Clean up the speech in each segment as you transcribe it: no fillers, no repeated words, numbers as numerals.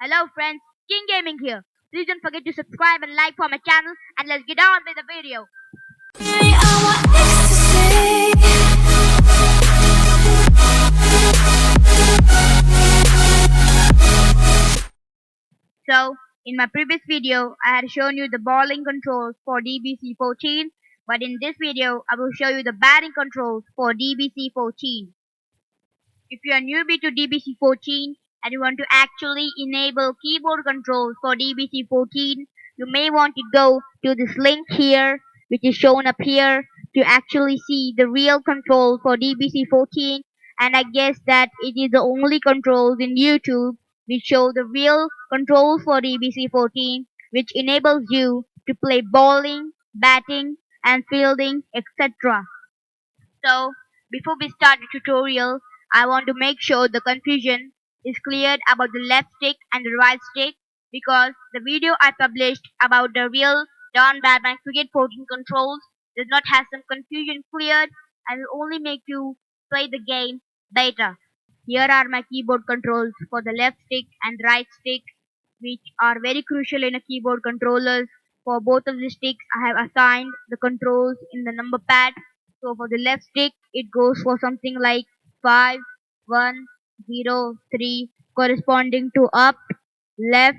Hello friends, King Gaming here. Please don't forget to subscribe and like for my channel and let's get on with the video. So, in my previous video, I had shown you the bowling controls for D.B.C 14, but in this video, I will show you the batting controls for D.B.C 14. If you are newbie to D.B.C 14 and you want to actually enable keyboard controls for D.B.C 14, you may want to go to this link here, which is shown up here, to actually see the real controls for D.B.C 14. And I guess that it is the only controls in YouTube which show the real controls for D.B.C 14, which enables you to play bowling, batting, and fielding, etc. So, before we start the tutorial, I want to make sure the confusion is cleared about the left stick and the right stick, because the video I published about the real Don Batman Cricket 14 controls does not have some confusion cleared and will only make you play the game better. Here are my keyboard controls for the left stick and right stick, which are very crucial in a keyboard controllers. For both of the sticks, I have assigned the controls in the number pad. So for the left stick, it goes for something like 5, 1, 0, 3, corresponding to up, left,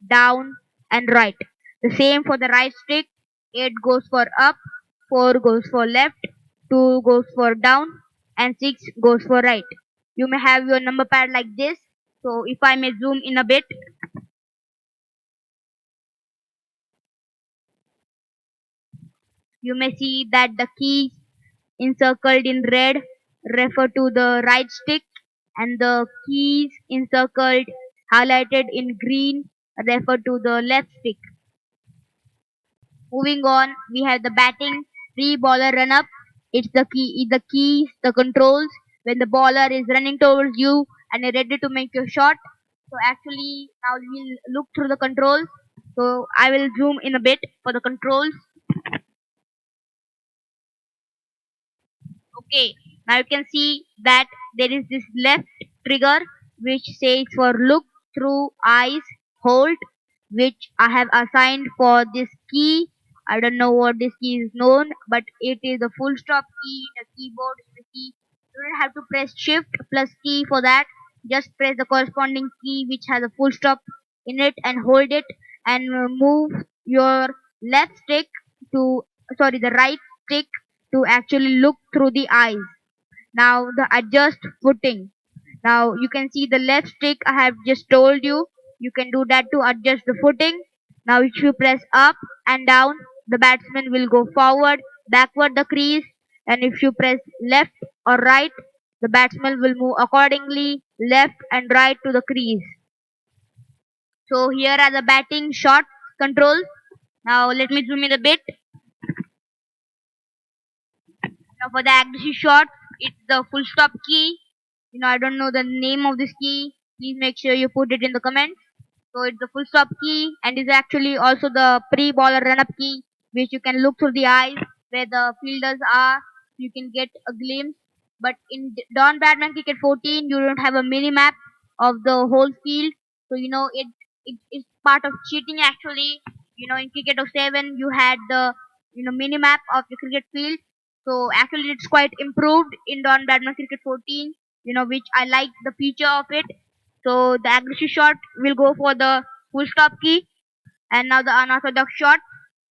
down, and right. The same for the right stick. 8 goes for up, 4 goes for left, 2 goes for down, and 6 goes for right. You may have your number pad like this. So if I may zoom in a bit, you may see that the keys encircled in red refer to the right stick and the keys encircled highlighted in green refer to the left stick. Moving on, we have the batting pre-bowler run-up. It's the keys, the controls when the bowler is running towards you and you're ready to make your shot. So actually, now we'll look through the controls. So I will zoom in a bit for the controls. Okay, now you can see that there is this left trigger which says for look through eyes hold, which I have assigned for this key. I don't know what this key is known, but it is the full stop key in the keyboard. The key. You don't have to press shift plus key for that. Just press the corresponding key which has a full stop in it and hold it and move your left stick to the right stick to actually look through the eyes. Now the adjust footing. Now you can see the left stick I have just told you. You can do that to adjust the footing. Now if you press up and down, the batsman will go forward, backward the crease, and if you press left or right, the batsman will move accordingly, left and right to the crease. So here are the batting shot controls. Now let me zoom in a bit. Now for the aggressive shot, it's the full stop key. I don't know the name of this key. Please make sure you put it in the comments. So it's the full stop key and is actually also the pre-bowler run-up key, which you can look through the eyes where the fielders are. You can get a glimpse. But in Don Batman Cricket 14, you don't have a mini map of the whole field. So it's part of cheating actually. In Cricket of 7, you had the mini map of the cricket field. So actually, it's quite improved in Don Badman Cricket 14, which I like the feature of it. So the aggressive shot will go for the full stop key, and now the unorthodox shot.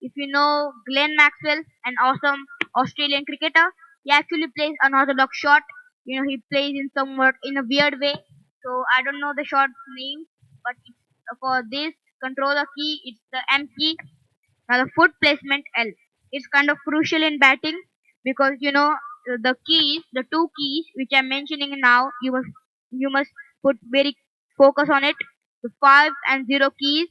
If you know Glenn Maxwell, an awesome Australian cricketer, he actually plays unorthodox shot. He plays in somewhat in a weird way. So I don't know the shot's name, but for this controller key, it's the M key. Now the foot placement L. It's kind of crucial in batting because the keys, the two keys which I'm mentioning now, you must put very focus on it. The 5 and 0 keys,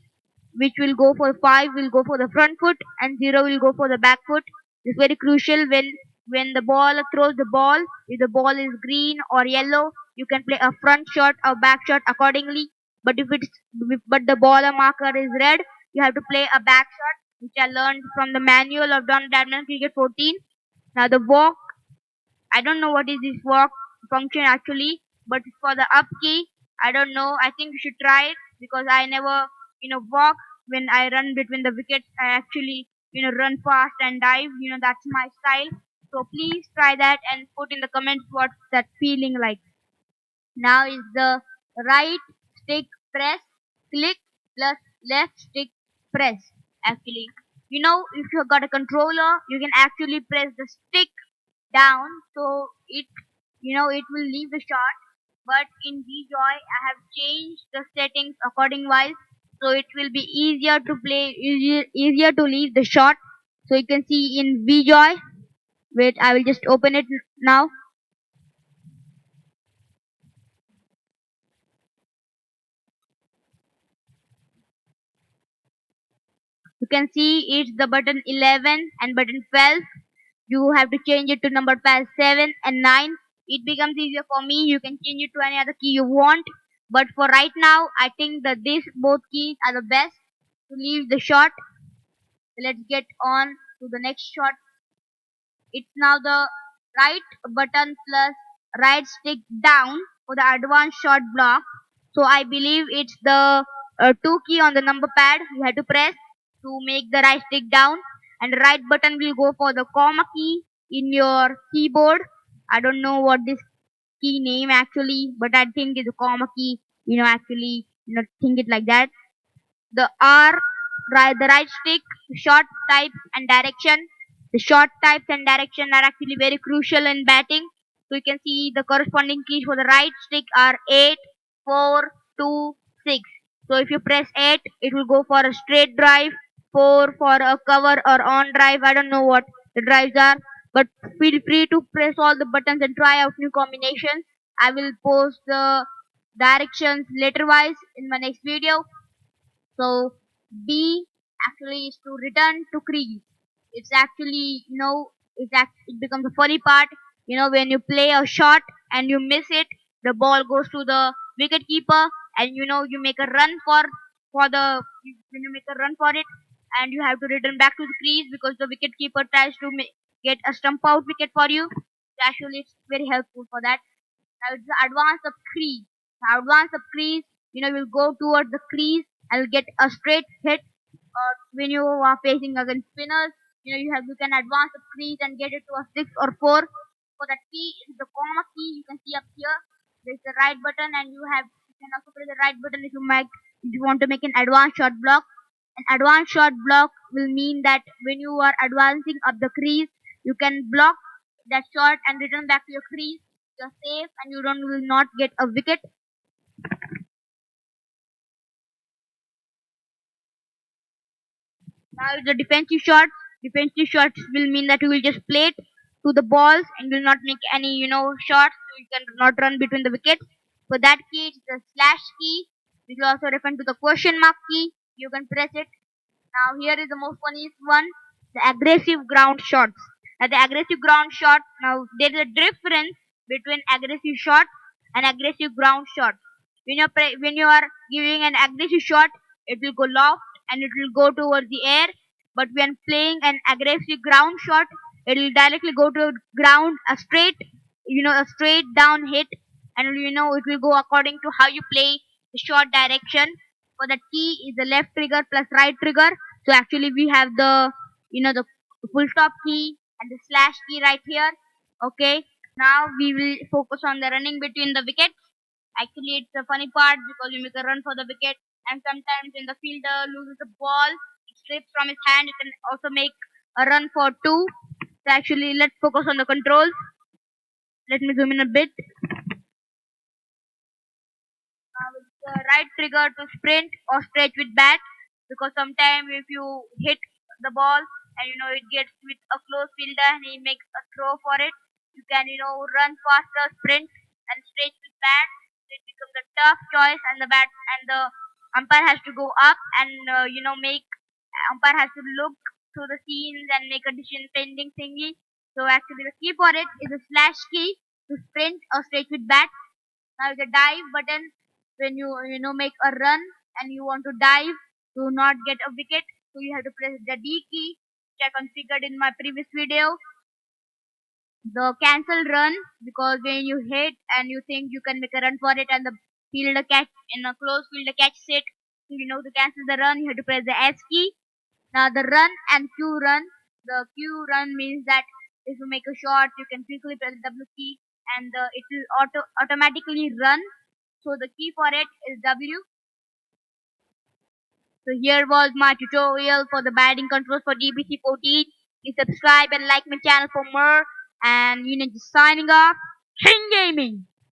which will go for 5 will go for the front foot and 0 will go for the back foot. It's very crucial when the ball throws the ball. If the ball is green or yellow, you can play a front shot or back shot accordingly. But the baller marker is red, you have to play a back shot, which I learned from the manual of Don Badman Cricket 14. Now the walk, I don't know what is this walk function actually, but for the up key, I don't know. I think you should try it. because I never walk when I run between the wickets. I actually run fast and dive. That's my style. So please try that and put in the comments what's that feeling like. Now is the right stick press click plus left stick press. Actually, if you've got a controller, you can actually press the stick down so it will leave the shot. But in VJoy, I have changed the settings according wise, so it will be easier to play, easier to leave the shot. So you can see in VJoy. Wait, I will just open it now. You can see it's the button 11 and button 12. You have to change it to number pad 7 and 9. It becomes easier for me. You can change it to any other key you want. But for right now, I think that these both keys are the best to leave the shot. So let's get on to the next shot. It's now the right button plus right stick down for the advanced shot block. So I believe it's the 2 key on the number pad you have to press to make the right stick down, and the right button will go for the comma key in your keyboard. I don't know what this key name actually, but I think it's a comma key. Actually, think it like that. The R, the right stick, short type and direction. The short types and direction are actually very crucial in batting. So you can see the corresponding keys for the right stick are 8, 4, 2, 6. So if you press 8, it will go for a straight drive, 4 for a cover or on drive. I don't know what the drives are, but feel free to press all the buttons and try out new combinations. I will post the directions later wise in my next video. So B actually is to return to crease. It's actually it becomes a funny part. When you play a shot and you miss it, the ball goes to the wicket keeper, and you make a run for the when you make a run for it, and you have to return back to the crease because the wicket keeper tries to get a stump out wicket for you. So actually, it's very helpful for that. Now it's the advance of crease. The advance of crease, will go towards the crease and will get a straight hit. When you are facing against spinners, you can advance the crease and get it to a 6 or 4. For that key is the comma key. You can see up here. There's the right button, and you can also press the right button if you want to make an advanced shot block. An advanced shot block will mean that when you are advancing up the crease, you can block that shot and return back to your crease. You're safe and you don't will not get a wicket. Now the defensive shots. Defensive shots will mean that you will just play it to the balls and will not make any shots. So you can not run between the wickets. For that key, it's the slash key. This is also referred to the question mark key. You can press it. Now here is the most funniest one, the aggressive ground shots. Now the aggressive ground shot, now there is a difference between aggressive shot and aggressive ground shot. When you are giving an aggressive shot, it will go loft and it will go towards the air. But when playing an aggressive ground shot, it will directly go to ground, a straight down hit, and it will go according to how you play the shot direction. For the key is the left trigger plus right trigger. So actually we have the full stop key and the slash key right here. Okay. Now we will focus on the running between the wickets. Actually it's a funny part because you make a run for the wicket, and sometimes when the fielder loses the ball, it slips from his hand. You can also make a run for two. So actually let's focus on the controls. Let me zoom in a bit. With the right trigger to sprint or stretch with bat, because sometimes if you hit the ball and it gets with a close fielder and he makes a throw for it, you can run faster, sprint and stretch with bat. It becomes a tough choice, and the bat and the umpire has to go up and make umpire has to look through the scenes and make a decision pending thingy. So actually the key for it is a slash key to sprint or stretch with bat. Now the dive button, when you make a run and you want to dive to not get a wicket, so you have to press the D key, which I configured in my previous video. The cancel run, because when you hit and you think you can make a run for it and the field a catch in a close field a catch set. So to cancel the run you have to press the S key. Now the run and Q run. The Q run means that if you make a shot you can quickly press the W key and it will automatically run. So the key for it is W. So here was my tutorial for the batting controls for D.B.C 14. Please subscribe and like my channel for more. And just signing off. King Gaming.